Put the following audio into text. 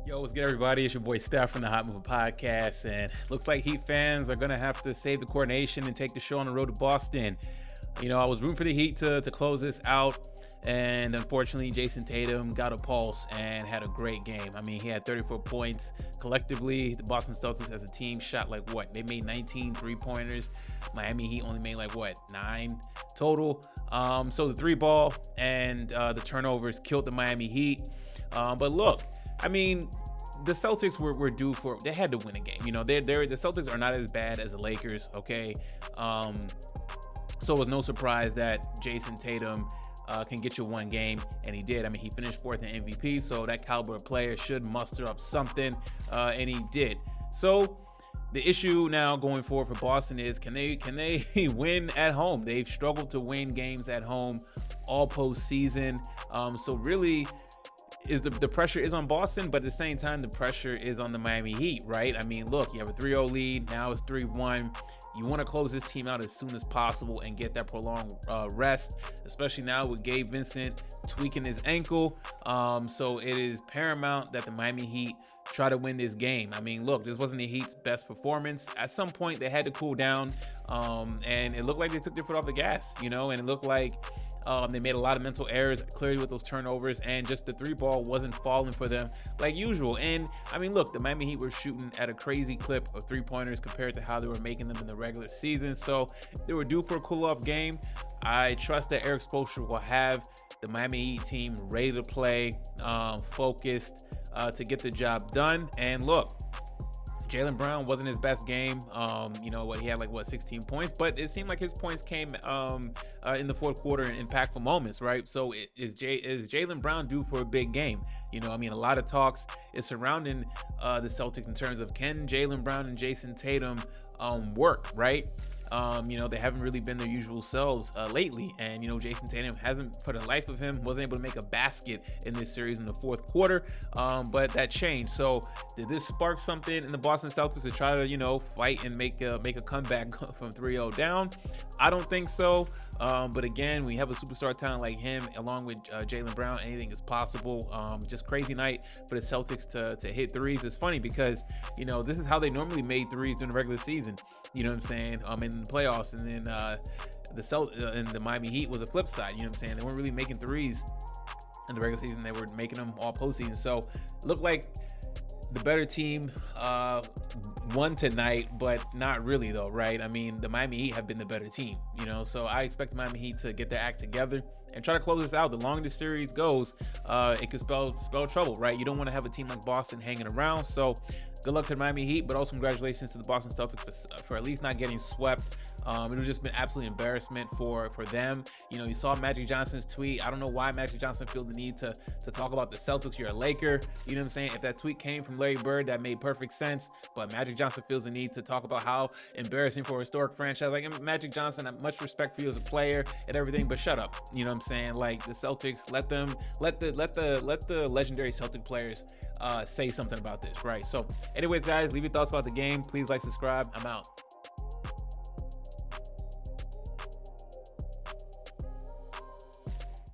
Yo, what's good, everybody? It's your boy Steph from the Hot Moving Podcast, and looks like Heat fans are gonna have to save the coordination and take the show on the road to Boston. I was rooting for the Heat to close this out, and unfortunately, Jayson Tatum got a pulse and had a great game. I mean, he had 34 points. Collectively, the Boston Celtics as a team shot they made 19 three-pointers. Miami Heat only made 9 total. So the three ball and the turnovers killed the Miami Heat. But look, I mean, the Celtics were due for, they had to win a game. The Celtics are not as bad as the Lakers, okay? So it was no surprise that Jayson Tatum can get you one game, and he did. I mean, he finished fourth in MVP, so that caliber of player should muster up something, and he did. So the issue now going forward for Boston is, can they win at home? They've struggled to win games at home all postseason. So really, the pressure is on Boston, but at the same time, the pressure is on the Miami Heat, right? I mean, look, you have a 3-0 lead. Now it's 3-1. You want to close this team out as soon as possible and get that prolonged rest, especially now with Gabe Vincent tweaking his ankle. So it is paramount that the Miami Heat try to win this game. I mean, look, this wasn't the Heat's best performance. At some point, they had to cool down, and it looked like they took their foot off the gas, and it looked like they made a lot of mental errors, clearly, with those turnovers, and just the three ball wasn't falling for them like usual. And I mean, look, the Miami Heat were shooting at a crazy clip of three-pointers compared to how they were making them in the regular season. So they were due for a cool-off game. I trust that Eric Spoelstra will have the Miami Heat team ready to play, focused to get the job done. And look, Jaylen Brown wasn't his best game. He had 16 points, but it seemed like his points came in the fourth quarter in impactful moments, right? So is Jaylen Brown due for a big game? I mean, a lot of talks is surrounding the Celtics in terms of, can Jaylen Brown and Jayson Tatum work, right? They haven't really been their usual selves lately. And, Jayson Tatum hasn't, for the life of him, wasn't able to make a basket in this series in the fourth quarter. But that changed. So did this spark something in the Boston Celtics to try to, fight and make a comeback from 3-0 down? I don't think so. But again, we have a superstar talent like him, along with Jaylen Brown, anything is possible. Just crazy night for the Celtics to hit threes. It's funny because, this is how they normally made threes during the regular season. You know what I'm saying? In the playoffs, and then the Miami Heat was a flip side. You know what I'm saying? They weren't really making threes in the regular season. They were making them all postseason. So it looked like the better team won tonight, but not really though, right? I mean, the Miami Heat have been the better team, so I expect the Miami Heat to get their act together and try to close this out. The longer the series goes, it could spell trouble, right? You don't want to have a team like Boston hanging around. So good luck to the Miami Heat, but also congratulations to the Boston Celtics for at least not getting swept. It was just been absolute embarrassment for them. You saw Magic Johnson's tweet. I don't know why Magic Johnson feel the need to talk about the Celtics. You're a Laker. You know what I'm saying? If that tweet came from Larry Bird, that made perfect sense. But Magic Johnson feels the need to talk about how embarrassing for a historic franchise. Like, Magic Johnson, I have much respect for you as a player and everything, but shut up. You know what I'm saying? Like, the Celtics, let the legendary Celtic players say something about this, right? So anyways, guys, leave your thoughts about the game. Please like, subscribe. I'm out.